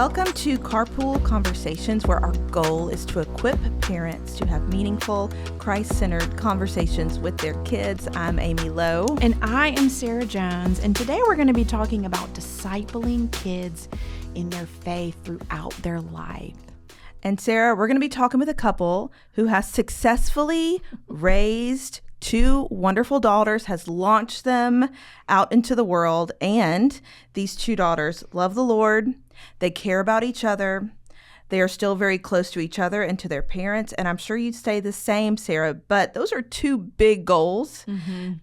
Welcome to Carpool Conversations, where our goal is to equip parents to have meaningful, Christ-centered conversations with their kids. I'm Amy Lowe. And I am Sara Jones. And today we're going to be talking about discipling kids in their faith throughout their life. And Sara, we're going to be talking with a couple who has successfully raised two wonderful daughters, has launched them out into the world, and these two daughters love the Lord. They care about each other. They are still very close to each other and to their parents, and I'm sure you'd say the same, Sara, but those are two big goals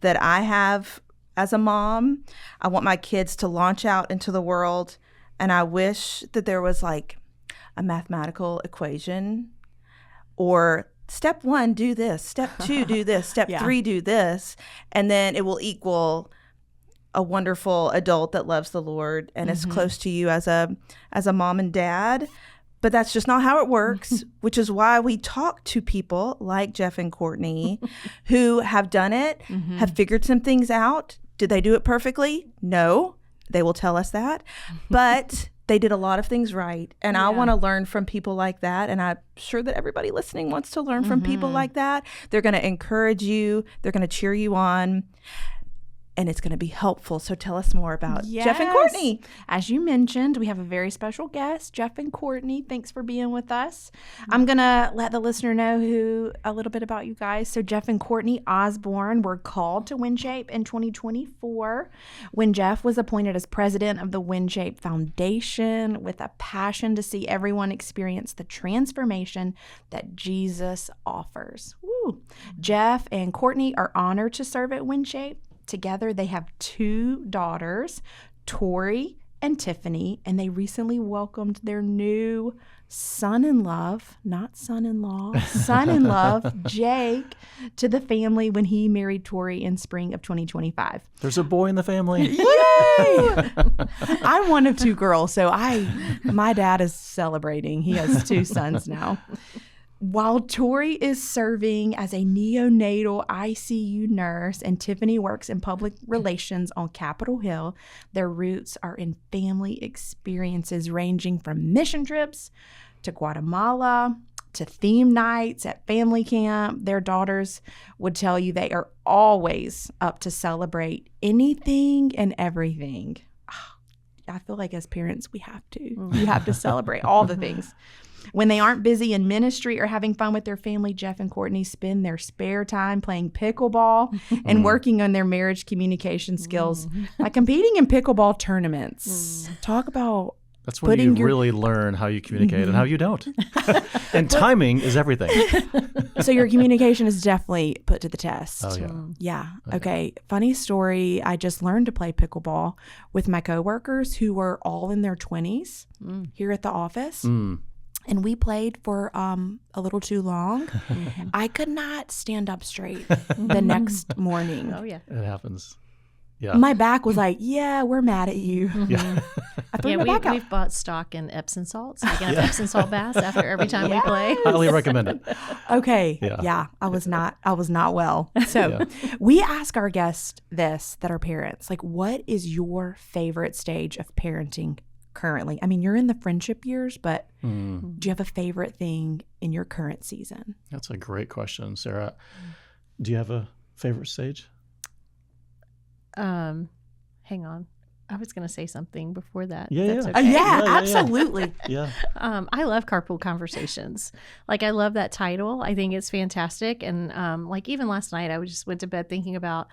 that I have as a mom. I want my kids to launch out into the world, and I wish that there was like a mathematical equation or step 1, do this. Step 2, do this. Step 3, do this. And then it will equal a wonderful adult that loves the Lord and is close to you as a mom and dad. But that's just not how it works, which is why we talk to people like Jeff and Courtney who have done it, have figured some things out. Did they do it perfectly? No. They will tell us that. But they did a lot of things right. And I want to learn from people like that. And I'm sure that everybody listening wants to learn from people like that. They're going to encourage you. They're going to cheer you on. And it's going to be helpful. So tell us more about Jeff and Courtney. As you mentioned, we have a very special guest, Jeff and Courtney. Thanks for being with us. I'm going to let the listener know a little bit about you guys. So Jeff and Courtney Osborn were called to WinShape in 2024 when Jeff was appointed as president of the WinShape Foundation with a passion to see everyone experience the transformation that Jesus offers. Woo. Jeff and Courtney are honored to serve at WinShape. Together, they have two daughters, Tori and Tiffany, and they recently welcomed their new son-in-love, not son-in-law, son-in-love, Jake, to the family when he married Tori in spring of 2025. There's a boy in the family. Yay! I'm one of two girls, so my dad is celebrating. He has two sons now. While Tori is serving as a neonatal ICU nurse and Tiffany works in public relations on Capitol Hill, their roots are in family experiences ranging from mission trips to Guatemala to theme nights at family camp. Their daughters would tell you they are always up to celebrate anything and everything. I feel like as parents, we have to. You have to celebrate all the things. When they aren't busy in ministry or having fun with their family, Jeff and Courtney spend their spare time playing pickleball and working on their marriage communication skills by competing in pickleball tournaments. Talk about that's when you really learn how you communicate and how you don't. And timing is everything. So your communication is definitely put to the test. Oh, yeah. Yeah. Okay. Funny story. I just learned to play pickleball with my coworkers who were all in their 20s here at the office. And we played for a little too long. I could not stand up straight the next morning. Oh, yeah. It happens. Yeah. My back was like, yeah, we're mad at you. Yeah. I threw my back out. We've bought stock in Epsom salts. So we can have Epsom salt baths after every time we play. Highly recommend it. Okay. Yeah. I was not well. So we ask our guests this, that are parents, like, what is your favorite stage of parenting currently? I mean, you're in the friendship years, but do you have a favorite thing in your current season? That's a great question, Sara. Do you have a favorite stage? Hang on. I was going to say something before that. Yeah, That's yeah. okay. Absolutely. Yeah. I love Carpool Conversations. Like, I love that title. I think it's fantastic. And like, even last night, I just went to bed thinking about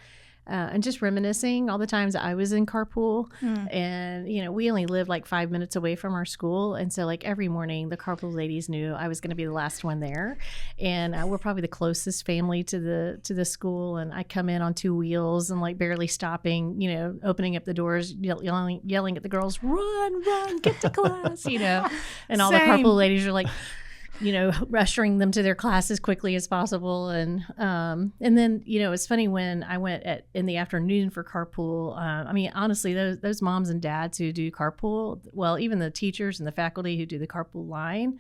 and just reminiscing all the times I was in carpool. And, you know, we only lived like 5 minutes away from our school. And so like every morning the carpool ladies knew I was going to be the last one there. And we're probably the closest family to the school. And I come in on 2 wheels and like barely stopping, you know, opening up the doors, yelling at the girls, run, get to class, you know, and all the carpool ladies are like, you know, ushering them to their class as quickly as possible. And then, you know, it's funny when I went in the afternoon for carpool. I mean, honestly, those moms and dads who do carpool, well, even the teachers and the faculty who do the carpool line,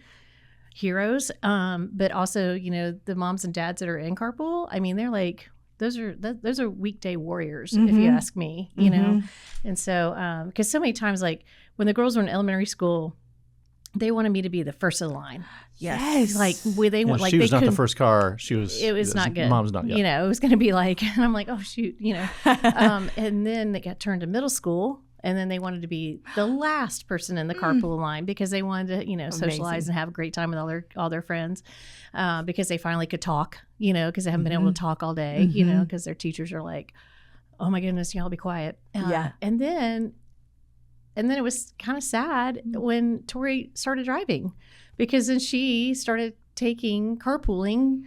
heroes. But also, you know, the moms and dads that are in carpool, I mean, they're like, those are weekday warriors, if you ask me, you know? And so, because so many times, like when the girls were in elementary school, they wanted me to be the first of the line. Yes. Like they Yeah, want, like she they was not the couldn't- first car. She was. It was not good. Mom's not yet. You know, it was going to be like, and I'm like, oh shoot, you know. And then they got turned to middle school, and then they wanted to be the last person in the carpool line because they wanted to, you know, socialize and have a great time with all their friends, because they finally could talk, you know, because they haven't been able to talk all day, you know, because their teachers are like, oh my goodness, y'all be quiet. Yeah. And then it was kind of sad when Tori started driving, because then she started carpooling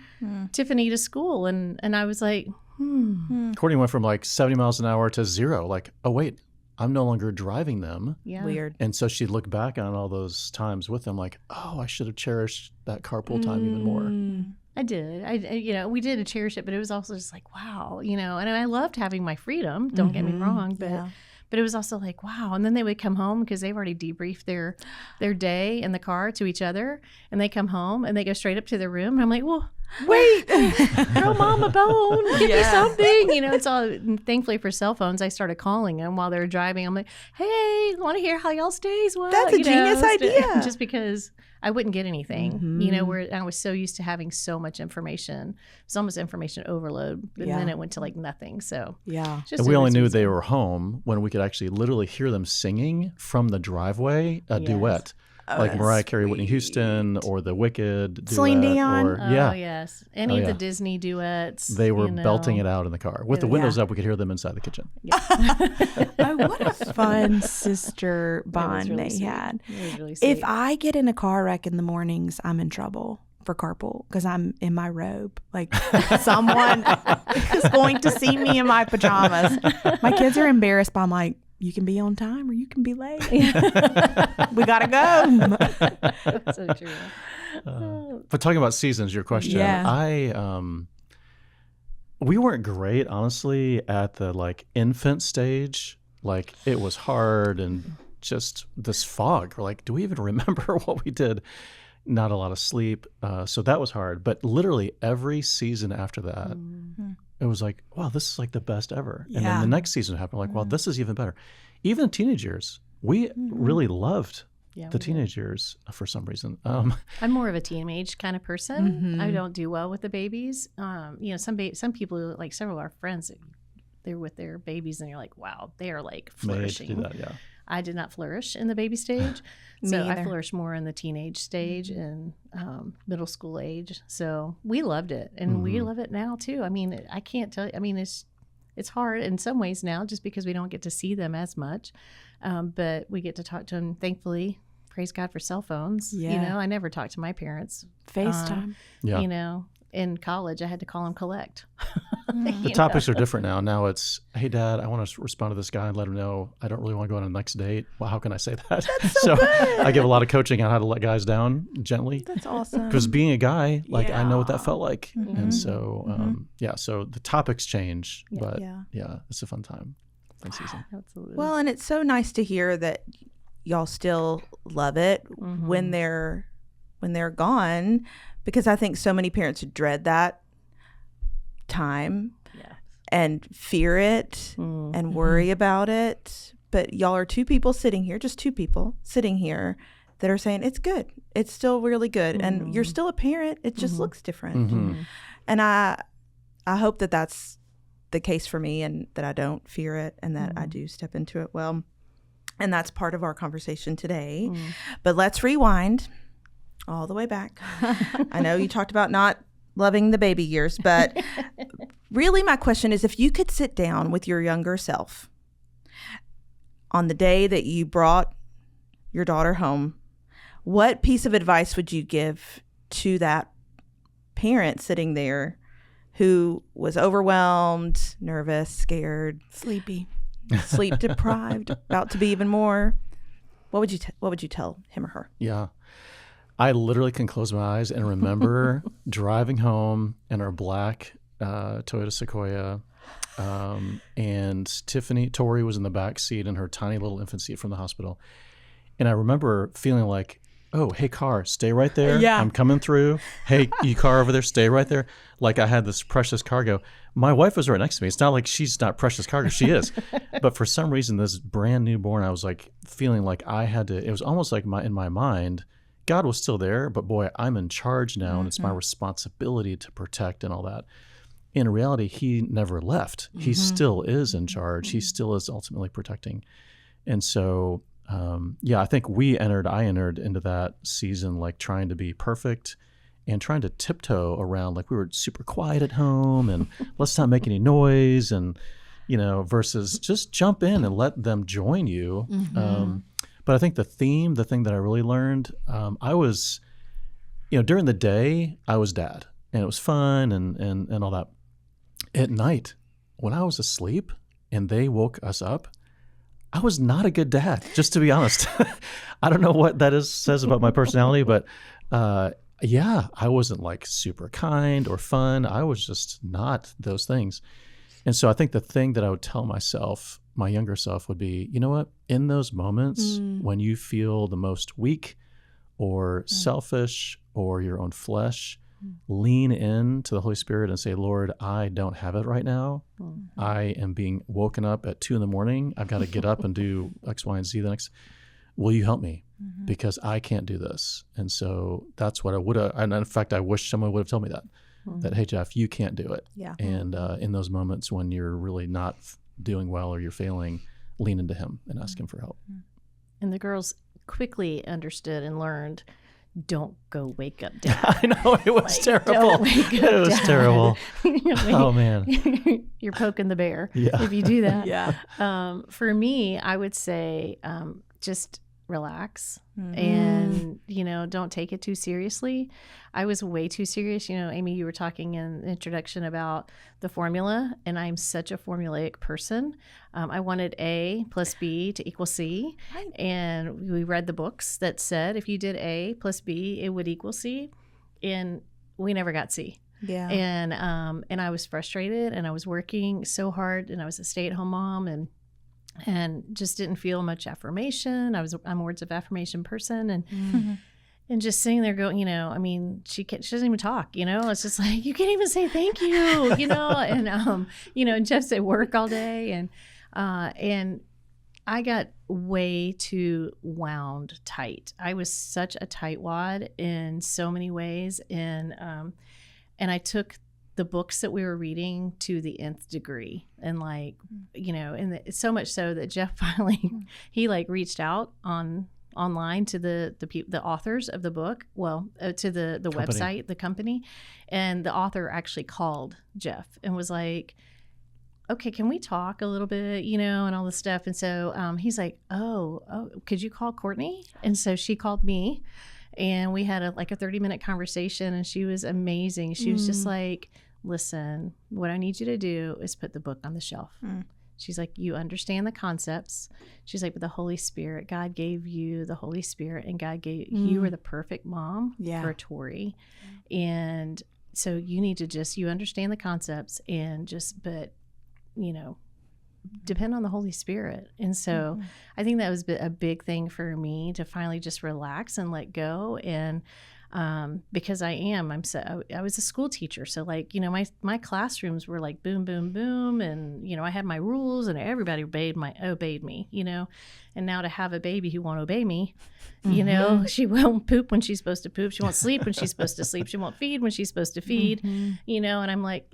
Tiffany to school. And I was like, Courtney went from like 70 miles an hour to 0. Like, oh, wait, I'm no longer driving them. yeah. Weird. And so she looked back on all those times with them like, oh, I should have cherished that carpool time even more. I did. You know, we did cherish it, but it was also just like, wow, you know, and I loved having my freedom. Don't get me wrong, but it was also like, wow. And then they would come home because they've already debriefed their day in the car to each other, and they come home and they go straight up to their room. And I'm like, well, wait, throw mom a bone, give me something. You know, it's all. Thankfully for cell phones, I started calling them while they were driving. I'm like, hey, want to hear how y'all's days was? That's a genius idea. Just because I wouldn't get anything, you know, where I was so used to having so much information. It's almost information overload, but then it went to like nothing. So Yeah. just And we it only was knew easy. they were home when we could actually literally hear them singing from the driveway a duet. Like Mariah Carey, Whitney Houston, or the Wicked duet. Celine Dion. Or, Oh yes, any of yeah. the Disney duets. They were you know. belting it out in the car. With the windows up, we could hear them inside the kitchen. Oh, what a fun sister bond really they sweet. had. It was really If sweet. I get in a car wreck in the mornings, I'm in trouble for carpool because I'm in my robe. Like someone is going to see me in my pajamas. My kids are embarrassed, but I'm like, you can be on time or you can be late. We gotta go. so true. But talking about seasons, your question, Yeah. we weren't great, honestly, at the like infant stage. Like it was hard and just this fog. We're like, do we even remember what we did? Not a lot of sleep. So that was hard. But literally every season after that, it was like, wow, this is like the best ever. And then Yeah. the next season happened, like, wow, this is even better. Even the teenage years, we really loved Yeah, the we did. teenage years for some reason. I'm more of a teenage kind of person. I don't do well with the babies. You know, some people, like several of our friends, they're with their babies, and you're like, wow, they are like made to flourishing. do that, yeah. I did not flourish in the baby stage. Me So I either. flourished more in the teenage stage and middle school age. So we loved it, and we love it now too. I mean, I can't tell you. I mean, it's hard in some ways now just because we don't get to see them as much, but we get to talk to them. Thankfully, praise God for cell phones. You Yeah. know, I never talked to my parents. FaceTime. Yeah. You know, in college, I had to call them collect. The topics are different now. Now it's, hey, Dad, I want to respond to this guy and let him know I don't really want to go on a next date. Well, how can I say that? So I give a lot of coaching on how to let guys down gently. That's awesome. Because being a guy, like I know what that felt like. Mm-hmm. And so, so the topics change, but Yeah. it's a fun time. Fun season. Absolutely. Well, and it's so nice to hear that y'all still love it when they're gone, because I think so many parents dread that time and fear it and worry about it. But y'all are two people sitting here, just two people sitting here that are saying it's good. It's still really good. And you're still a parent. It just looks different. And I hope that that's the case for me, and that I don't fear it, and that I do step into it well. And that's part of our conversation today. But let's rewind all the way back. I know you talked about not loving the baby years, but really my question is, if you could sit down with your younger self on the day that you brought your daughter home, what piece of advice would you give to that parent sitting there who was overwhelmed, nervous, scared, Sleepy. sleep deprived, about to be even more? What would you tell him or her? Yeah. I literally can close my eyes and remember driving home in our black Toyota Sequoia, and Tori was in the back seat in her tiny little infant seat from the hospital. And I remember feeling like, oh, hey, car, stay right there. Yeah. I'm coming through. Hey, you car over there, stay right there. Like I had this precious cargo. My wife was right next to me. It's not like she's not precious cargo. She is. But for some reason, this brand newborn, I was like feeling like I had to, it was almost like in my mind, God was still there, but boy, I'm in charge now, and it's my responsibility to protect and all that. In reality, he never left. He still is in charge. He still is ultimately protecting. And so, I think I entered into that season like trying to be perfect and trying to tiptoe around, like we were super quiet at home and let's not make any noise, and, versus just jump in and let them join you. But I think the thing that I really learned, I was, during the day, I was dad and it was fun and all that. At night, when I was asleep and they woke us up, I was not a good dad, just to be honest. I don't know what that says about my personality, but I wasn't like super kind or fun. I was just not those things. And so I think the thing that I would tell myself, my younger self, would be, you know what? In those moments when you feel the most weak or selfish or your own flesh, lean in to the Holy Spirit and say, Lord, I don't have it right now. I am being woken up at 2 a.m. I've got to get up and do X, Y, and Z the next. Will you help me? Because I can't do this. And so that's what I would have. And in fact, I wish someone would have told me that, hey, Jeff, you can't do it. Yeah. And in those moments when you're really not doing well or you're failing, lean into him and ask him for help. And the girls quickly understood and learned, don't go wake up Dad. I know, it was terrible. Don't wake up It was Dad. terrible. Oh, man. You're poking the bear Yeah. if you do that. Yeah. For me, I would say just relax and, don't take it too seriously. I was way too serious. Amy, you were talking in the introduction about the formula, and I'm such a formulaic person. I wanted A plus B to equal C. Right. And we read the books that said if you did A plus B, it would equal C. And we never got C. Yeah. And I was frustrated, and I was working so hard, and I was a stay-at-home mom, and just didn't feel much affirmation. I'm a words of affirmation person, and just sitting there going, she doesn't even talk, it's just like, you can't even say thank you, and Jeff's at work all day, and I got way too wound tight. I was such a tightwad in so many ways, and I took the books that we were reading to the nth degree, and so much so that Jeff finally he reached out online to the authors of the book, to the website, the company, and the author actually called Jeff and was like, okay, can we talk a little bit, and all this stuff. And so he's like, oh, could you call Courtney? And so she called me, and we had a 30-minute conversation, and she was amazing. She was just like, listen, what I need you to do is put the book on the shelf. She's like, you understand the concepts. She's like, but the Holy Spirit, God gave you the Holy Spirit, and God gave you were the perfect mom for Tori. And so you need to you understand the concepts and depend on the Holy Spirit. And so I think that was a big thing for me to finally just relax and let go. And because I was a school teacher. So my classrooms were like boom, boom, boom. And, I had my rules, and everybody obeyed me, and now to have a baby who won't obey me, she won't poop when she's supposed to poop. She won't sleep when she's supposed to sleep. She won't feed when she's supposed to feed, and I'm like,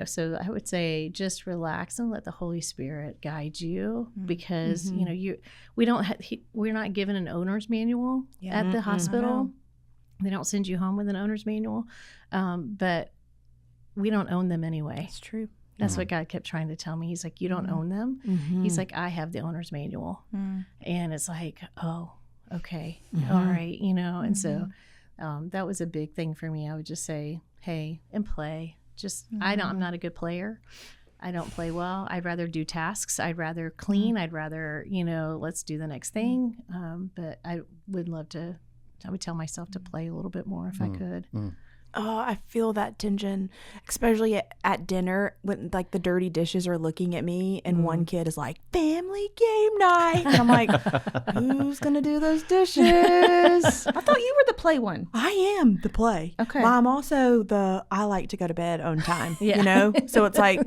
so I would say just relax and let the Holy Spirit guide you, because, we're not given an owner's manual at the hospital. They don't send you home with an owner's manual, but we don't own them anyway. That's true. That's what God kept trying to tell me. He's like, you don't own them. He's like, I have the owner's manual. And it's like, oh, okay. All right. And so that was a big thing for me. I would just say, hey, and play. I'm not a good player. I don't play well. I'd rather do tasks. I'd rather clean. I'd rather, let's do the next thing. But I would tell myself to play a little bit more if I could. Oh, I feel that tension, especially at dinner when the dirty dishes are looking at me, and one kid is like, family game night. And I'm like, who's going to do those dishes? I thought you were the play one. I am the play. Okay. Well, I'm also I like to go to bed on time, So it's like,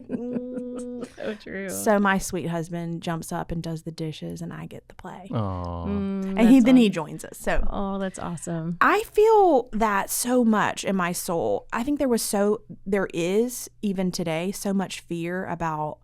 So true. So my sweet husband jumps up and does the dishes, and I get the play. Oh, And he joins us. So Oh, that's awesome. I feel that so much in my soul. I think there is even today so much fear about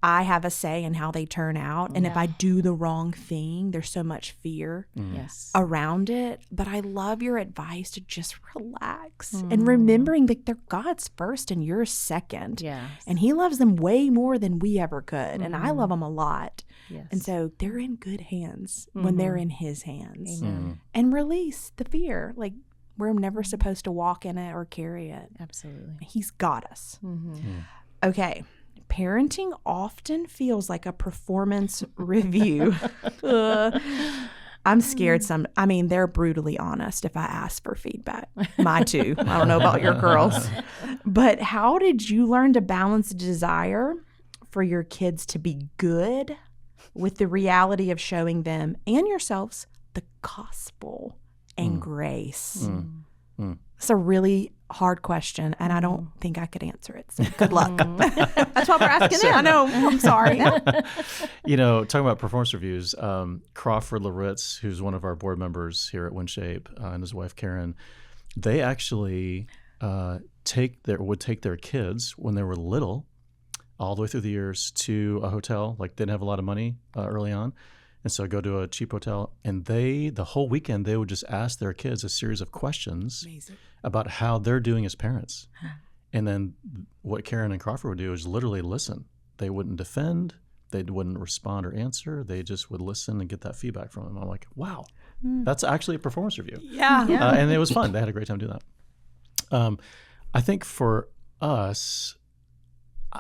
I have a say in how they turn out. And if I do the wrong thing, there's so much fear Yes. around it. But I love your advice to just relax and remembering that they're God's first and yours second. Yes. And he loves them way more than we ever could. And I love them a lot. Yes. And so they're in good hands when they're in his hands. Amen. And release the fear. Like, we're never supposed to walk in it or carry it. Absolutely. He's got us. Mm-hmm. Okay. Parenting often feels like a performance review. I'm scared they're brutally honest if I ask for feedback. My too. I don't know about your girls. But how did you learn to balance the desire for your kids to be good with the reality of showing them and yourselves the gospel and grace? It's a really hard question, and I don't think I could answer it. So good luck. That's why we're asking I them. know. I'm sorry. talking about performance reviews, Crawford Laritz, who's one of our board members here at WinShape, and his wife Karen, they actually would take their kids when they were little, all the way through the years, to a hotel. Like, they didn't have a lot of money early on. And so go to a cheap hotel, and the whole weekend, they would just ask their kids a series of questions about how they're doing as parents. And then what Karen and Crawford would do is literally listen. They wouldn't defend. They wouldn't respond or answer. They just would listen and get that feedback from them. I'm like, wow, that's actually a performance review. Yeah. And it was fun. They had a great time doing that. I think for us,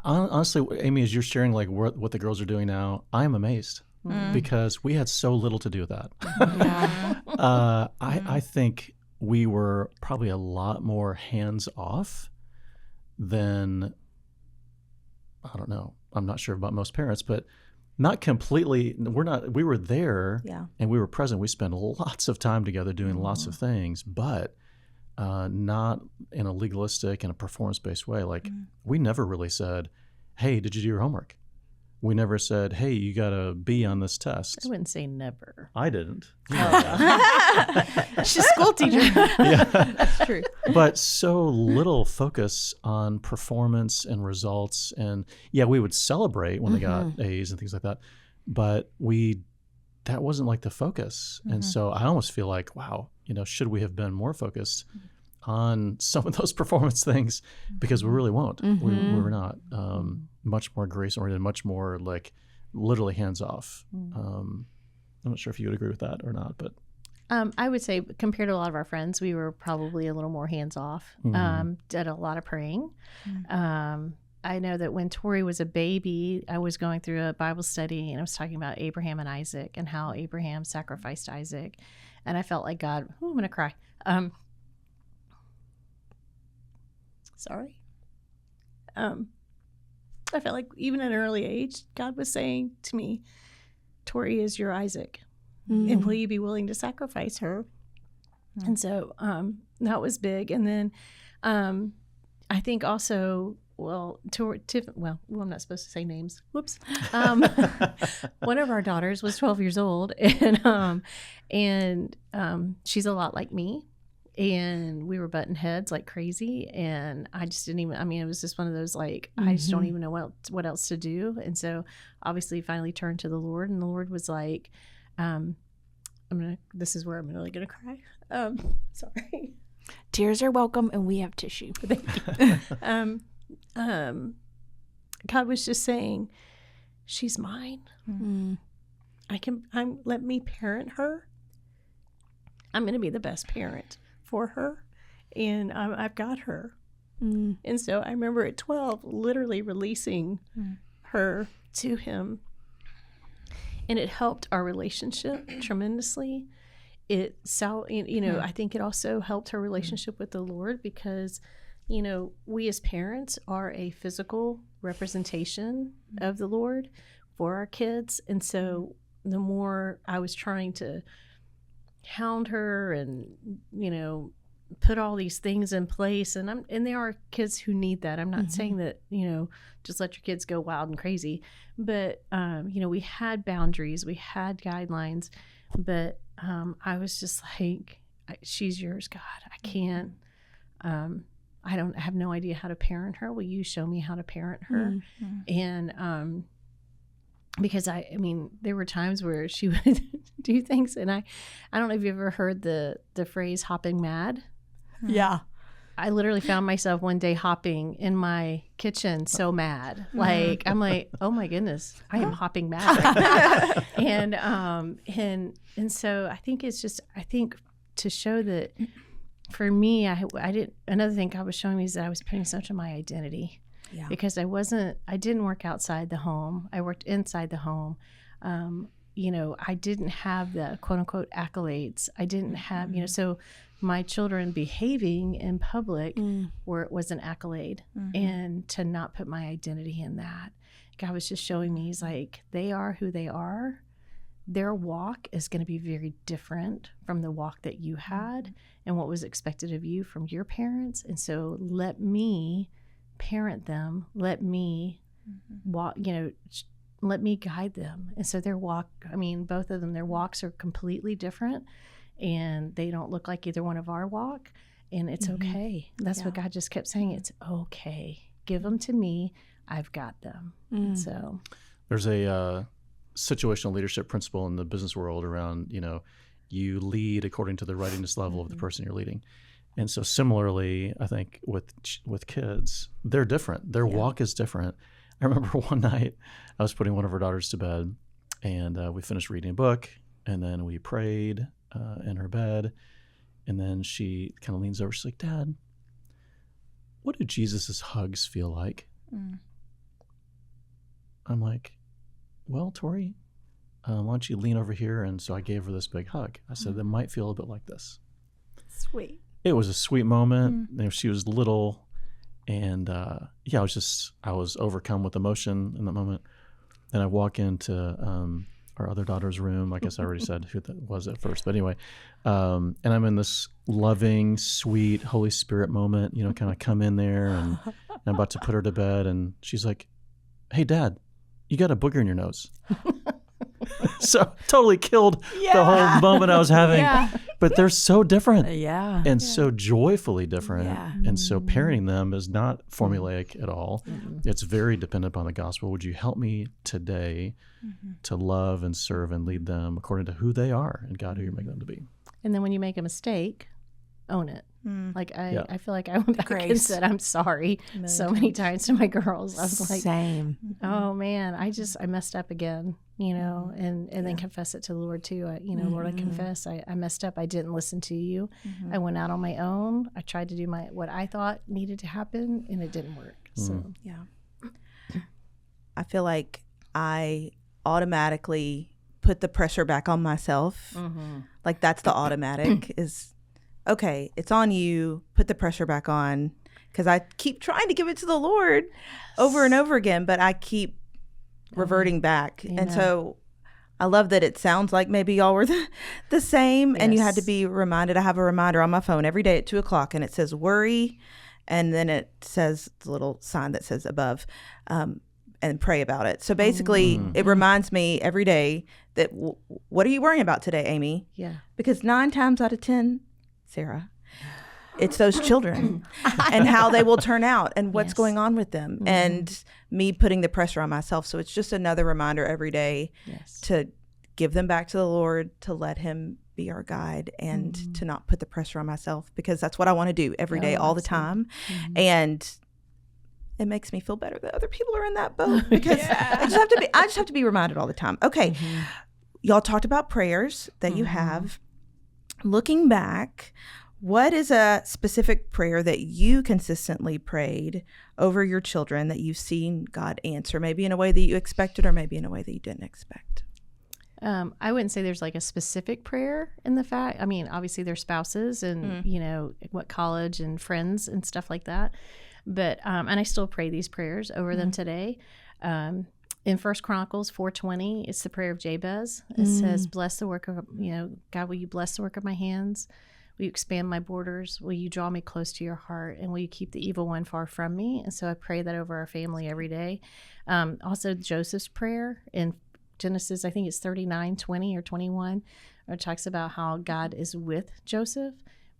honestly, Amy, as you're sharing like what the girls are doing now, I'm amazed. Because we had so little to do with that. I think we were probably a lot more hands off than, I don't know, I'm not sure about most parents, but not completely. We were there and we were present. We spent lots of time together doing lots of things, but not in a legalistic and a performance-based way. Like, we never really said, hey, did you do your homework? We never said, hey, you got a B on this test. I wouldn't say never. I didn't. She's a school teacher. Yeah. That's true. But so little focus on performance and results. And we would celebrate when they got A's and things like that. But that wasn't like the focus. And so I almost feel like, wow, should we have been more focused on some of those performance things? Because we really won't. We were not. Much more grace-oriented, much more like literally hands-off. I'm not sure if you would agree with that or not, but I would say compared to a lot of our friends, we were probably a little more hands-off. Did a lot of praying. I know that when Tori was a baby, I was going through a Bible study, and I was talking about Abraham and Isaac and how Abraham sacrificed Isaac, and I felt like God. I'm going to cry. Sorry. I felt like even at an early age, God was saying to me, Tori is your Isaac. And will you be willing to sacrifice her? And so that was big. And then I think also, I'm not supposed to say names. Whoops. One of our daughters was 12 years old, and she's a lot like me. And we were butting heads like crazy, and I just didn't even, it was just one of those, like, I just don't even know what else to do. And so obviously finally turned to the Lord, and the Lord was like, this is where I'm really going to cry. Sorry. Tears are welcome, and we have tissue. Thank you. God was just saying, she's mine. Let me parent her. I'm going to be the best parent for her, and I've got her. And so I remember at 12 literally releasing her to him, and it helped our relationship tremendously. I think it also helped her relationship with the Lord, because we as parents are a physical representation of the Lord for our kids. And so the more I was trying to hound her and put all these things in place, and there are kids who need that. I'm not saying that, just let your kids go wild and crazy, but we had boundaries, we had guidelines, but I was just like, she's yours, God. I can't. I have no idea how to parent her. Will you show me how to parent her? And because there were times where she would do things, and I don't know if you've ever heard the phrase hopping mad. Yeah. I literally found myself one day hopping in my kitchen so mad. Like, I'm like, oh my goodness, I am hopping mad right now. And so I think it's just, to show that for me, I didn't, another thing God was showing me is that I was putting so much of my identity. Yeah. Because I didn't work outside the home. I worked inside the home. I didn't have the quote unquote accolades. I didn't have, so my children behaving in public was an accolade, and to not put my identity in that. God was just showing me, he's like, they are who they are. Their walk is going to be very different from the walk that you had and what was expected of you from your parents. And so let me parent them, let me walk, let me guide them. And so their walk, both of them, their walks are completely different, and they don't look like either one of our walk, and it's okay. That's what God just kept saying. It's okay. Give them to me. I've got them. So there's a situational leadership principle in the business world around, you lead according to the readiness level of the person you're leading. And so similarly, I think with kids, they're different. Their walk is different. I remember one night I was putting one of our daughters to bed, and we finished reading a book, and then we prayed in her bed. And then she kind of leans over. She's like, Dad, what do Jesus's hugs feel like? I'm like, well, Tori, why don't you lean over here? And so I gave her this big hug. I said, it might feel a bit like this. Sweet. It was a sweet moment. She was little, and I was overcome with emotion in that moment. Then I walk into our other daughter's room. I guess I already said who that was at first, but anyway, and I'm in this loving, sweet Holy Spirit moment. Kind of come in there, and I'm about to put her to bed, and she's like, "Hey, Dad, you got a booger in your nose." So totally killed the whole moment I was having. But they're so different. And so joyfully different. And so parenting them is not formulaic at all. It's very dependent upon the gospel. Would you help me today to love and serve and lead them according to who they are and God, who you're making them to be? And then when you make a mistake, own it. Like I feel like I went back and said, I'm sorry so many times to my girls. I was like, same. Oh man, I messed up again, and then confess it to the Lord too. Lord, I confess I messed up. I didn't listen to you. I went out on my own. I tried to do what I thought needed to happen, and it didn't work. So I feel like I automatically put the pressure back on myself. Like that's the automatic is, okay, it's on you, put the pressure back on, because I keep trying to give it to the Lord over and over again, but I keep reverting back. And so I love that it sounds like maybe y'all were the same, and you had to be reminded. I have a reminder on my phone every day at 2:00, and it says worry, and then it says the little sign that says above, and pray about it. So basically, it reminds me every day that what are you worrying about today, Amy? Yeah. Because 9 times out of 10, Sarah, it's those children and how they will turn out and what's going on with them, and me putting the pressure on myself. So it's just another reminder every day to give them back to the Lord, to let him be our guide, and to not put the pressure on myself, because that's what I want to do every day, all the time. And it makes me feel better that other people are in that boat, because I just have to be reminded all the time. Okay. Y'all talked about prayers that you have. Looking back, what is a specific prayer that you consistently prayed over your children that you've seen God answer, maybe in a way that you expected or maybe in a way that you didn't expect? I wouldn't say there's like a specific prayer in the fact. I mean, obviously their spouses and, what college and friends and stuff like that. But, and I still pray these prayers over them today. In 1 Chronicles 4:20, it's the prayer of Jabez. It says, bless the work of, God, will you bless the work of my hands? Will you expand my borders? Will you draw me close to your heart? And will you keep the evil one far from me? And so I pray that over our family every day. Also, Joseph's prayer in Genesis, I think it's 39:20 or 21, where it talks about how God is with Joseph,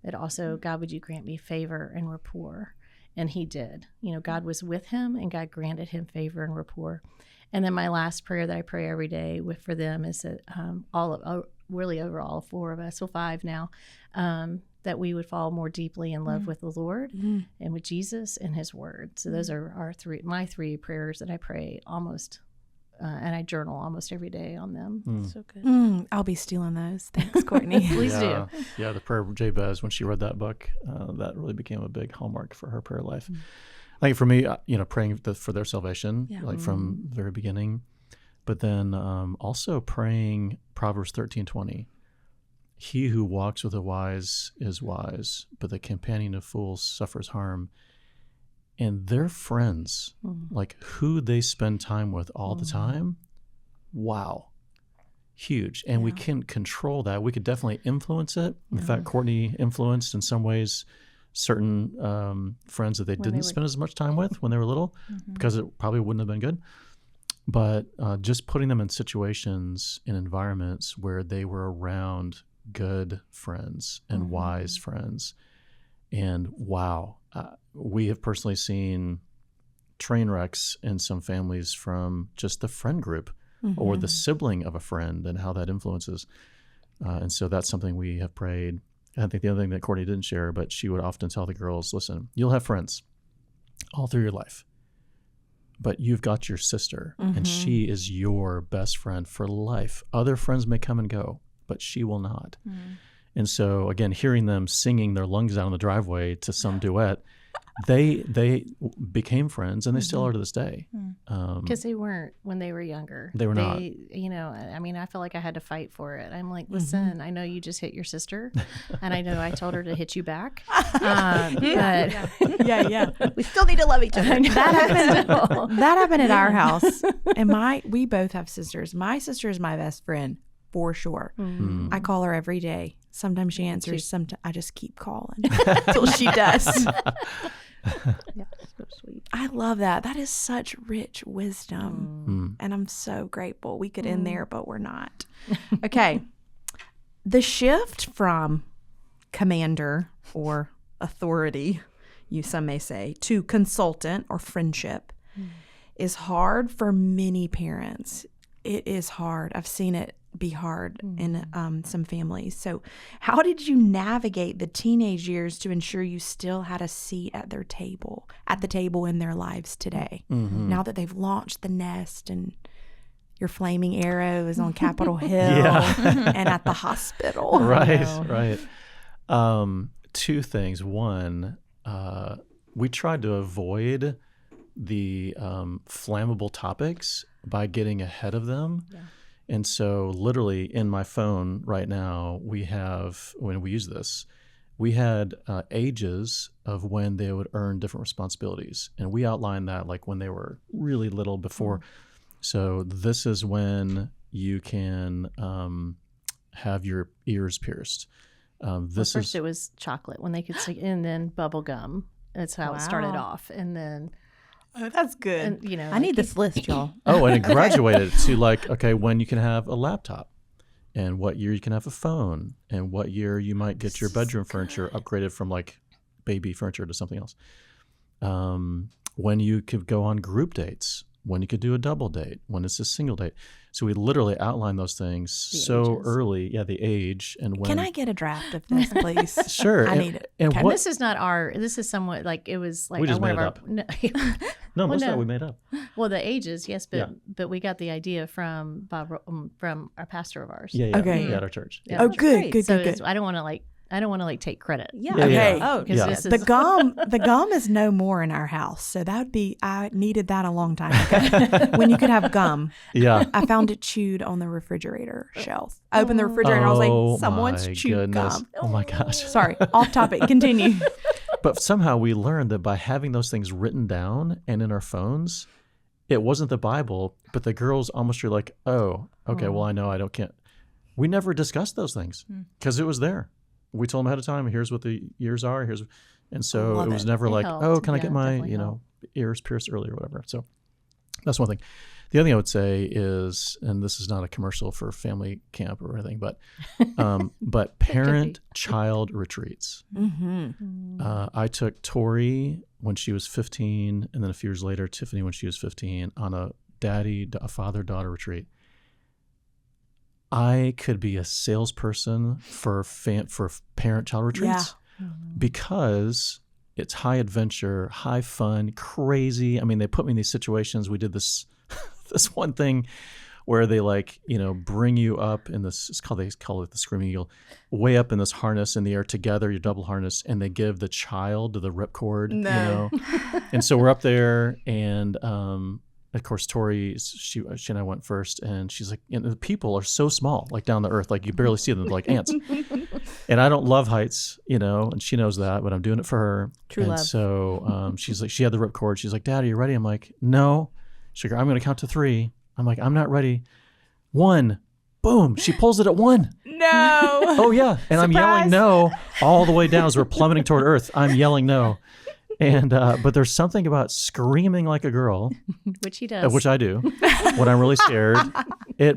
but also, God, would you grant me favor and rapport? And he did. God was with him, and God granted him favor and rapport. And then my last prayer that I pray every day for them is that really over all four of us, so five now, that we would fall more deeply in love with the Lord and with Jesus and his word. So those are my three prayers that I pray almost, and I journal almost every day on them. So good. I'll be stealing those. Thanks, Courtney. Please Yeah. do. Yeah, the prayer of Jabez, when she read that book, that really became a big hallmark for her prayer life. I think for me, praying for their salvation, like from the very beginning, but then also praying Proverbs 13:20. He who walks with the wise is wise, but the companion of fools suffers harm. And their friends, like who they spend time with all the time, wow, huge. And we can't control that. We could definitely influence it. In fact, Courtney influenced in some ways certain friends that they didn't spend as much time with when they were little, because it probably wouldn't have been good. But just putting them in situations, in environments where they were around good friends and wise friends. And wow, we have personally seen train wrecks in some families from just the friend group or the sibling of a friend and how that influences. And so that's something we have prayed. I think the other thing that Courtney didn't share, but she would often tell the girls, listen, you'll have friends all through your life, but you've got your sister and she is your best friend for life. Other friends may come and go, but she will not. And so again, hearing them singing their lungs out on the driveway to some duet, they became friends, and they still are to this day. Because they weren't when they were younger. They were not. I feel like I had to fight for it. I'm like, listen, I know you just hit your sister, and I know I told her to hit you back. Yeah. We still need to love each other. That happened at our house. And we both have sisters. My sister is my best friend, for sure. I call her every day. Sometimes she answers. Sometimes I just keep calling until she does. So sweet. I love that. That is such rich wisdom. And I'm so grateful. We could end there, but we're not. Okay. The shift from commander or authority, some may say, to consultant or friendship is hard for many parents. It is hard. I've seen it be hard in some families. So how did you navigate the teenage years to ensure you still had a seat at the table in their lives today? Now that they've launched the nest and your flaming arrow is on Capitol Hill and at the hospital. Right. Two things. One, we tried to avoid the flammable topics by getting ahead of them. And so literally in my phone right now, we have, when we use this, we had ages of when they would earn different responsibilities. And we outlined that like when they were really little before. So this is when you can have your ears pierced. First it was chocolate when they could sing, and then bubble gum. That's how it started off. And then... Oh, that's good. And, I need this list, y'all. Oh, and it graduated to like, okay, when you can have a laptop, and what year you can have a phone, and what year you might get your bedroom furniture upgraded from like baby furniture to something else. When you could go on group dates, when you could do a double date, when it's a single date. So we literally outlined those things so early. Yeah, the age and when. Can I get a draft of this, please? Sure. I need it. And And this is not this is somewhat like it was like We just one made of it our. up. No, most of that we made up. Well, the ages, yes, but we got the idea from Bob, from our pastor of ours. Yeah. Okay. At our church. Yeah. Oh, good. So I don't want to take credit. Okay. Oh, Yeah. This The is, gum is no more in our house. So that would be, I needed that a long time ago. When you could have gum. Yeah. I found it chewed on the refrigerator shelf. I opened the refrigerator and I was like, someone's my chewed goodness. gum. Oh my gosh. Sorry, off topic. Continue. But somehow we learned that by having those things written down and in our phones, it wasn't the Bible, but the girls almost were like, oh, okay, well, I know can't. We never discussed those things because it was there. we told them ahead of time, here's what the years are. And so it was never It like, helped. oh, can I Yeah, get my, definitely helped. ears pierced early or whatever. So that's one thing. The other thing I would say is, and this is not a commercial for family camp or anything, but parent-child retreats. Mm-hmm. I took Tori when she was 15, and then a few years later, Tiffany when she was 15, on a father-daughter retreat. I could be a salesperson for parent-child retreats because it's high adventure, high fun, crazy. I mean, they put me in these situations. We did this one thing where they bring you up in this, they call it the screaming eagle, way up in this harness in the air together, your double harness, and they give the child the ripcord, and so we're up there, and of course Tori, she and I went first, and she's like, the people are so small, like down the earth, like you barely see them, like ants. And I don't love heights, and she knows that, but I'm doing it for her. True love. So she's like, she had the ripcord. She's like, Dad, are you ready? I'm like, no. She's like, I'm going to count to 3. I'm like, I'm not ready. 1, boom. She pulls it at 1. No. Oh yeah. And I'm yelling no all the way down as we're plummeting toward earth. I'm yelling no. And, but there's something about screaming like a girl, which he does, which I do when I'm really scared. It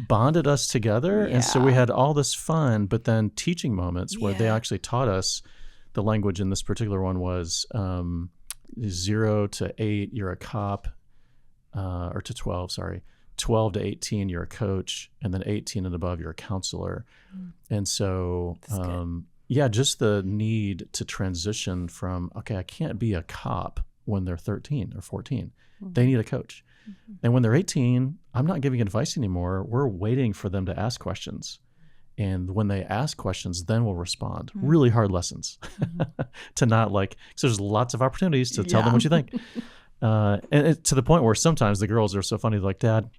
bonded us together. And so we had all this fun, but then teaching moments where they actually taught us the language. In this particular one was 0 to 8, you're a cop. Or to 12, sorry. 12 to 18, you're a coach, and then 18 and above, you're a counselor. And so, just the need to transition from, okay, I can't be a cop when they're 13 or 14. They need a coach. And when they're 18, I'm not giving advice anymore. We're waiting for them to ask questions. And when they ask questions, then we'll respond. Really hard lessons to not because there's lots of opportunities to tell them what you think. And to the point where sometimes the girls are so funny, like, Dad,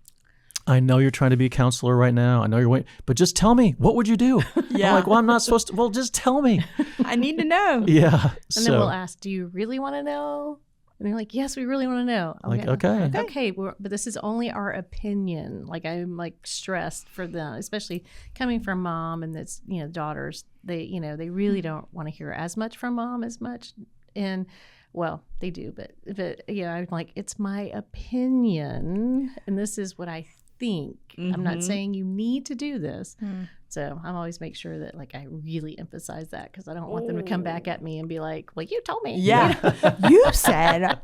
I know you're trying to be a counselor right now. I know you're waiting, but just tell me, what would you do? I'm like, well, I'm not supposed to. Well, just tell me. I need to know. Yeah. And then we'll ask, do you really want to know? And they're like, yes, we really want to know. Like, okay. Okay, but this is only our opinion. Like, I'm stressed for them, especially coming from mom and that's, daughters. They, they really don't want to hear as much from mom as much. And well, they do, but I'm like, it's my opinion, and this is what I think. I'm not saying you need to do this. So I'm always make sure that I really emphasize that, because I don't want them to come back at me and be like, well, you told me. Yeah, you said.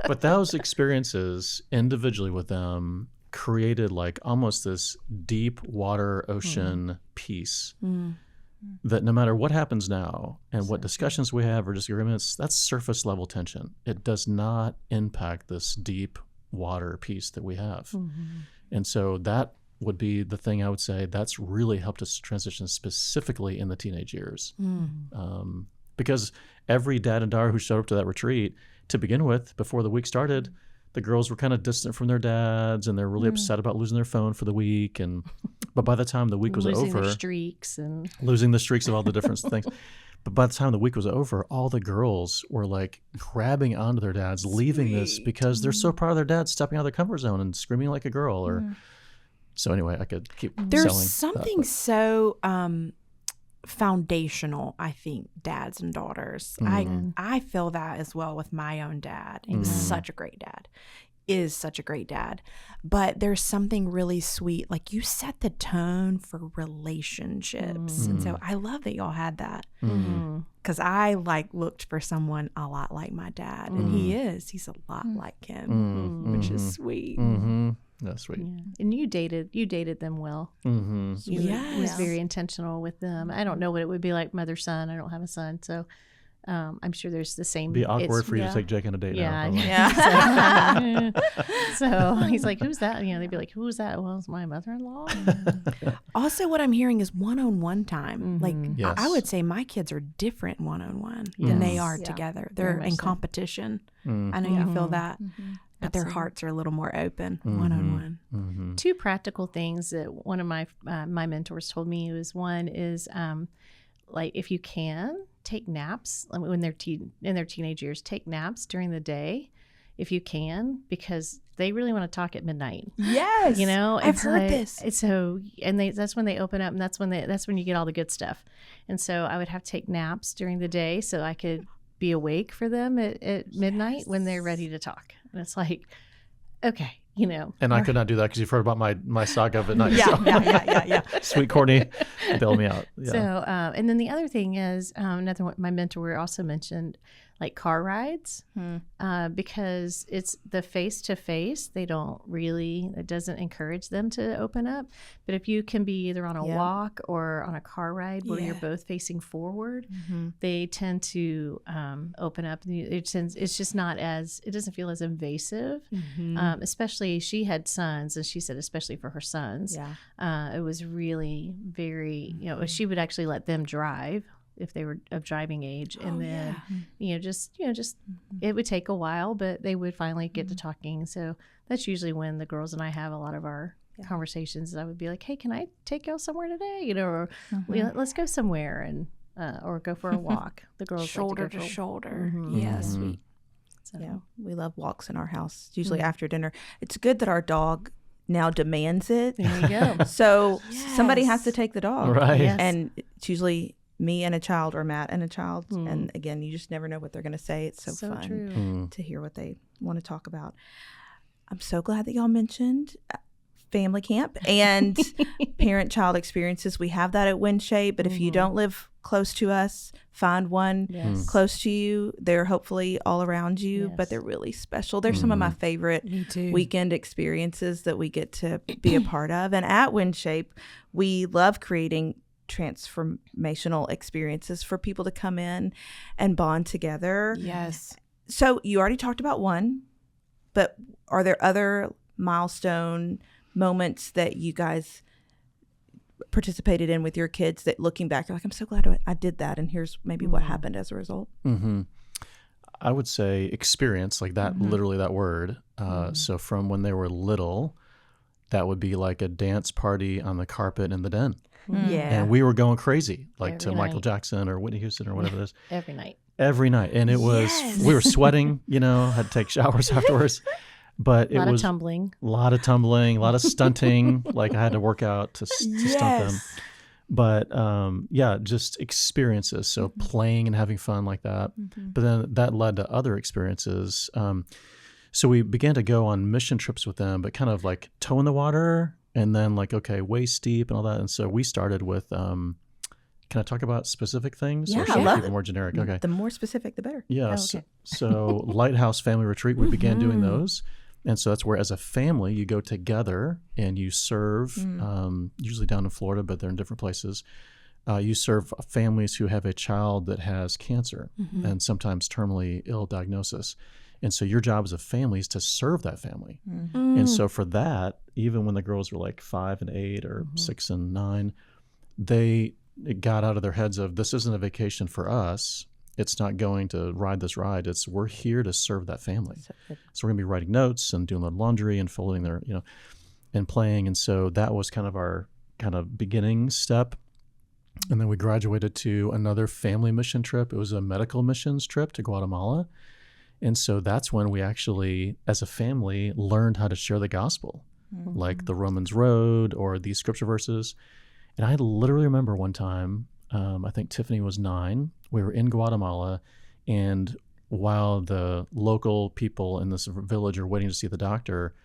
But those experiences individually with them created almost this deep water ocean peace. That no matter what happens now and what discussions we have or disagreements, that's surface level tension. It does not impact this deep water piece that we have. And so that would be the thing I would say that's really helped us transition specifically in the teenage years. Because every dad and daughter who showed up to that retreat to begin with, before the week started, the girls were kind of distant from their dads, and they're really upset about losing their phone for the week. But by the time the week was losing over, their streaks and losing the streaks of all the different things. But by the time the week was over, all the girls were grabbing onto their dads, leaving this because they're so proud of their dads stepping out of their comfort zone and screaming like a girl. So anyway, I could keep There's selling something so foundational, I think, dads and daughters. I feel that as well with my own dad. He was such a great dad. Is such a great dad. But there's something really sweet. You set the tone for relationships. And so I love that y'all had that. Because I looked for someone a lot like my dad. And he's a lot like him, which is sweet. That's sweet. Yeah. And you dated them well. You was very intentional with them. I don't know what it would be like mother-son. I don't have a son, so I'm sure there's the same. It'd be awkward for you to take Jake on a date now. Yeah. So he's like, who's that? They'd be like, who's that? Well, it's my mother-in-law. Also, what I'm hearing is one-on-one time. Yes. I would say my kids are different one-on-one than they are together. They're in competition. I know you feel that. But their hearts are a little more open one-on-one. Two practical things that one of my mentors told me one is if you can, take naps when they're in their teenage years. Take naps during the day if you can, because they really want to talk at midnight. Yes. You know, I've heard this. So, and that's when they open up, and that's when you get all the good stuff. And so I would have to take naps during the day so I could be awake for them at midnight when they're ready to talk. And it's like, okay, you know. And I could not do that because you've heard about my saga of at night. Yeah. Sweet Courtney bailed me out. Yeah. So, and then the other thing is, another one, my mentor also mentioned, like car rides, because it's the face-to-face. They don't really, it doesn't encourage them to open up. But if you can be either on a walk or on a car ride where you're both facing forward, they tend to open up. It's just not as, it doesn't feel as invasive, especially she had sons, and she said especially for her sons, it was really very, you know, she would actually let them drive if they were of driving age, and then just it would take a while, but they would finally get to talking. So that's usually when the girls and I have a lot of our conversations. I would be like, hey, can I take y'all somewhere today, you know, or let's go somewhere, and or go for a walk. The girls shoulder like to, to go shoulder. Yes, we love walks in our house. It's usually after dinner. It's good that our dog now demands it. There you go. So somebody has to take the dog, Right? Yes. And it's usually me and a child, or Matt and a child. And again, you just never know what they're going to say. It's so fun true. to hear what they want to talk about. I'm so glad that y'all mentioned family camp and parent-child experiences. We have that at WindShape, but if you don't live close to us, find one close to you. They're hopefully all around you, but they're really special. They're some of my favorite weekend experiences that we get to be a part of. And at WindShape, we love creating transformational experiences for people to come in and bond together. Yes. So you already talked about one, but are there other milestone moments that you guys participated in with your kids that looking back, you're like, I'm so glad I did that, and here's maybe what happened as a result? I would say experience, like that, literally that word. So from when they were little, that would be like a dance party on the carpet in the den. And we were going crazy, like Every to Michael night. Jackson or Whitney Houston or whatever it is. Every night. And it was, we were sweating, you know, had to take showers afterwards. But it A lot was of tumbling. a lot of stunting. Like I had to work out to stunt them. But just experiences. So playing and having fun like that. But then that led to other experiences. So we began to go on mission trips with them, but kind of like toe in the water. And then like, okay, waist deep and all that. And so we started with, can I talk about specific things? Yeah, or should I we love keep it it. more generic? Okay. The more specific, the better. Yeah. Oh, okay. So Lighthouse Family Retreat, we began doing those. And so that's where as a family, you go together and you serve, usually down in Florida, but they're in different places. You serve families who have a child that has cancer and sometimes terminally ill diagnosis. And so your job as a family is to serve that family. And so for that, even when the girls were like 5 and 8 or 6 and 9, it got out of their heads of, this isn't a vacation for us. It's not going to ride this ride. We're here to serve that family. So we're gonna be writing notes and doing their laundry and folding their, and playing. And so that was kind of our kind of beginning step. And then we graduated to another family mission trip. It was a medical missions trip to Guatemala. And so that's when we actually, as a family, learned how to share the gospel, like the Romans Road or these scripture verses. And I literally remember one time, I think Tiffany was 9, we were in Guatemala, and while the local people in this village are waiting to see the doctor,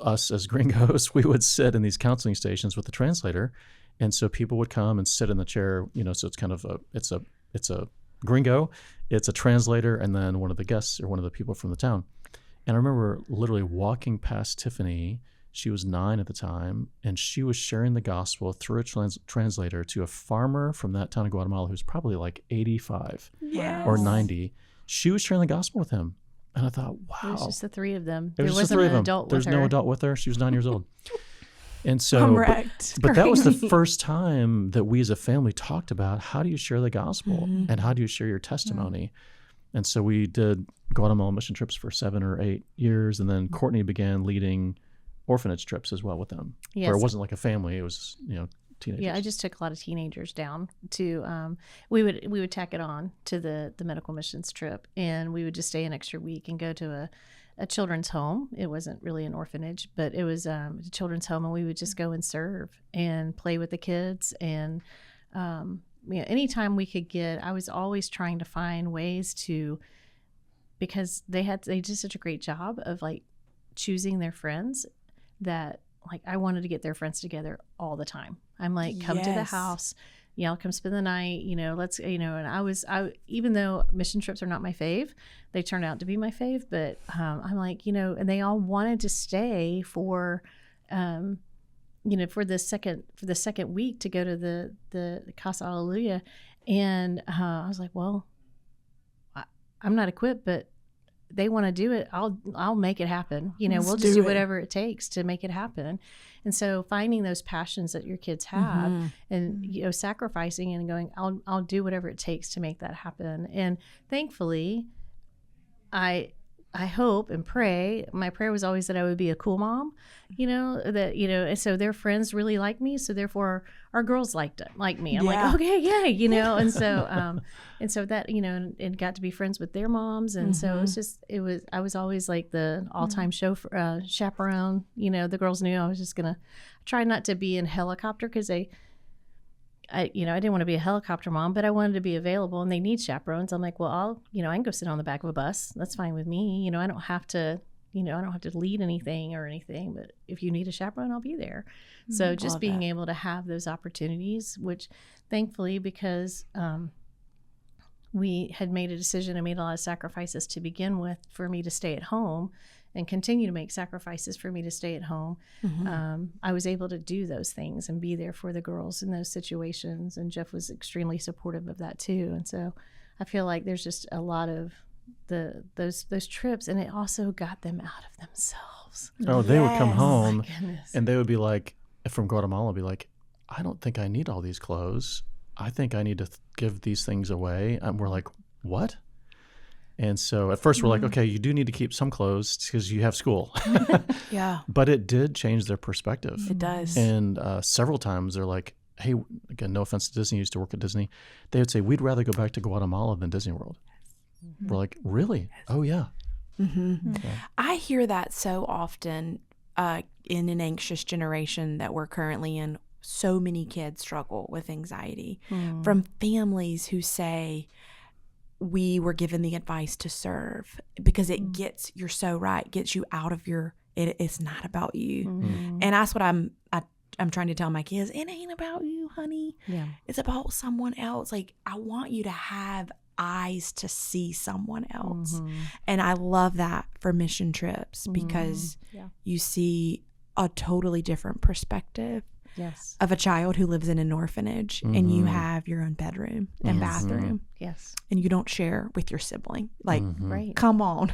us as gringos, we would sit in these counseling stations with the translator. And so people would come and sit in the chair, so it's kind of it's a gringo, it's a translator, and then one of the guests or one of the people from the town. And I remember literally walking past Tiffany. She was 9 at the time, and she was sharing the gospel through a translator to a farmer from that town of Guatemala who's probably like 85 or 90. She was sharing the gospel with him. And I thought, wow. It was just the 3 of them. There wasn't an adult There's with her. no adult with her. She was 9 years old. And so, I'm wrecked. but that was the first time that we as a family talked about how do you share the gospel and how do you share your testimony. And so we did Guatemala mission trips for 7 or 8 years. And then Courtney began leading orphanage trips as well with them. Yes. Where it wasn't like a family, it was, teenagers. Yeah, I just took a lot of teenagers down to we would tack it on to the medical missions trip, and we would just stay an extra week and go to a children's home. It wasn't really an orphanage, but it was a children's home, and we would just go and serve and play with the kids. And anytime we could get, I was always trying to find ways to, because they did such a great job of like choosing their friends, that like I wanted to get their friends together all the time. I'm like, come to the house, I'll come spend the night, let's, and I even though mission trips are not my fave, they turned out to be my fave, but I'm like, and they all wanted to stay for, for the second week to go to the Casa Alleluia. And I was like, well, I'm not equipped, but they want to do it. I'll make it happen. We'll just do whatever it takes to make it happen. And so finding those passions that your kids have and, sacrificing and going, I'll do whatever it takes to make that happen. And thankfully I hope and pray. My prayer was always that I would be a cool mom, and so their friends really like me. So therefore our girls like me. I'm like, okay, yay, and so that, and got to be friends with their moms. And so I was always like the all-time chaperone. The girls knew I was just going to try not to be in helicopter, because I didn't want to be a helicopter mom, but I wanted to be available, and they need chaperones. I'm like, well, I can go sit on the back of a bus. That's fine with me. I don't have to, I don't have to lead anything or anything, but if you need a chaperone, I'll be there. So just being able to have those opportunities, which thankfully, because we had made a decision and made a lot of sacrifices to begin with for me to stay at home, and continue to make sacrifices for me to stay at home. I was able to do those things and be there for the girls in those situations. And Jeff was extremely supportive of that too. And so I feel like there's just a lot of those trips, and it also got them out of themselves. Oh, they would come home and they would be like, from Guatemala, be like, I don't think I need all these clothes. I think I need to give these things away. And we're like, what? And so at first we're like, okay, you do need to keep some clothes because you have school. Yeah. But it did change their perspective. It does. And several times they're like, hey, again, no offense to Disney, used to work at Disney. They would say, we'd rather go back to Guatemala than Disney World. We're like, really? Oh, yeah. I hear that so often in an anxious generation that we're currently in. So many kids struggle with anxiety from families who say, we were given the advice to serve, because it gets, you're so right, gets you out of it's not about you. And that's what I'm trying to tell my kids. It ain't about you, honey. Yeah. It's about someone else. Like, I want you to have eyes to see someone else. And I love that for mission trips, because you see a totally different perspective of a child who lives in an orphanage, and you have your own bedroom and bathroom. And you don't share with your sibling. Like, come on.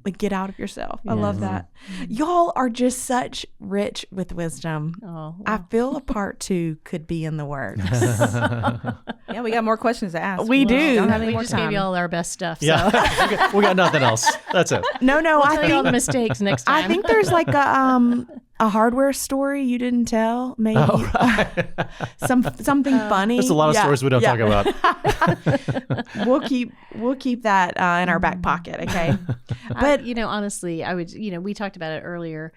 Like, get out of yourself. I love that. Y'all are just such rich with wisdom. Oh, wow. I feel a part 2 could be in the works. Yeah, we got more questions to ask. We do. Don't have any We more just time. gave you all our best stuff. So. Yeah, we got nothing else. That's it. No, We'll I tell you all the think mistakes next time. I think there's like a hardware story you didn't tell, maybe. Oh, right. something funny. There's a lot of stories we don't talk about. We'll keep that in our back pocket, okay? But honestly, I would, we talked about it earlier.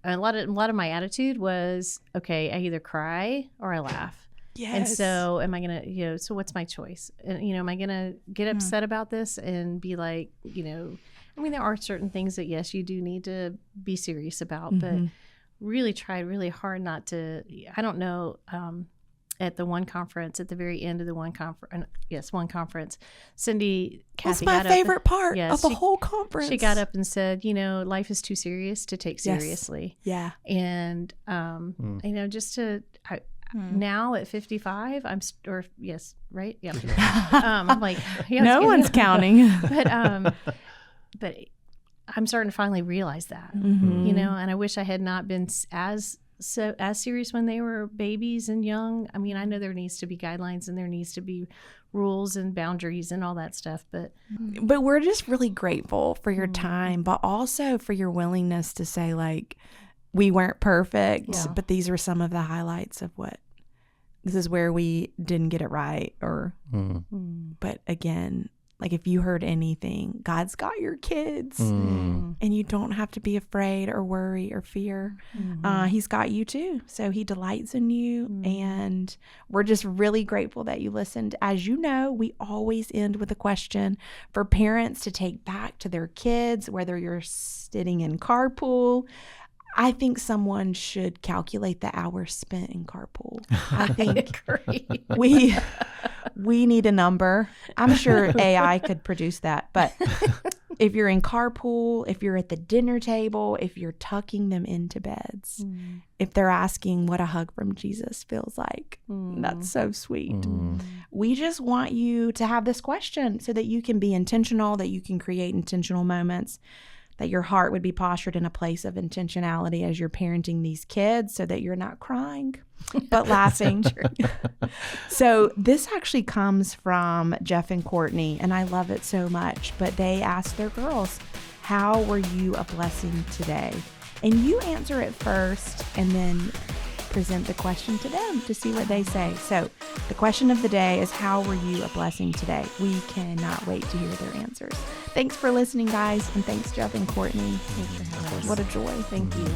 A lot of my attitude was, okay, I either cry or I laugh. Yes. And so am I going to, so what's my choice? And, am I going to get upset about this and be like, there are certain things that, yes, you do need to be serious about, but really tried really hard not to. I don't know, at the one conference, at the very end of the one conference, Cindy, Kathy That's my got favorite up, part of the whole conference. She got up and said, life is too serious to take seriously. Yeah. And, just to... Now at 55, right? Yeah. I'm like, no one's counting. But I'm starting to finally realize that, and I wish I had not been as serious when they were babies and young. I mean, I know there needs to be guidelines and there needs to be rules and boundaries and all that stuff, but we're just really grateful for your time, but also for your willingness to say, like, we weren't perfect, but these were some of the highlights of this is where we didn't get it right, or but again, Like if you heard anything, God's got your kids and you don't have to be afraid or worry or fear. He's got you too. So he delights in you. And we're just really grateful that you listened. As you know, we always end with a question for parents to take back to their kids, whether you're sitting in carpool. I think someone should calculate the hours spent in carpool. I think we need a number. I'm sure AI could produce that. But if you're in carpool, if you're at the dinner table, if you're tucking them into beds, if they're asking what a hug from Jesus feels like, that's so sweet. We just want you to have this question so that you can be intentional, that you can create intentional moments, that your heart would be postured in a place of intentionality as you're parenting these kids so that you're not crying, but laughing. So this actually comes from Jeff and Courtney, and I love it so much. But they asked their girls, how were you a blessing today? And you answer it first and then present the question to them to see what they say. So the question of the day is, how were you a blessing today? We cannot wait to hear their answers. Thanks for listening, guys, and thanks, Jeff and Courtney. What a joy. Thank you.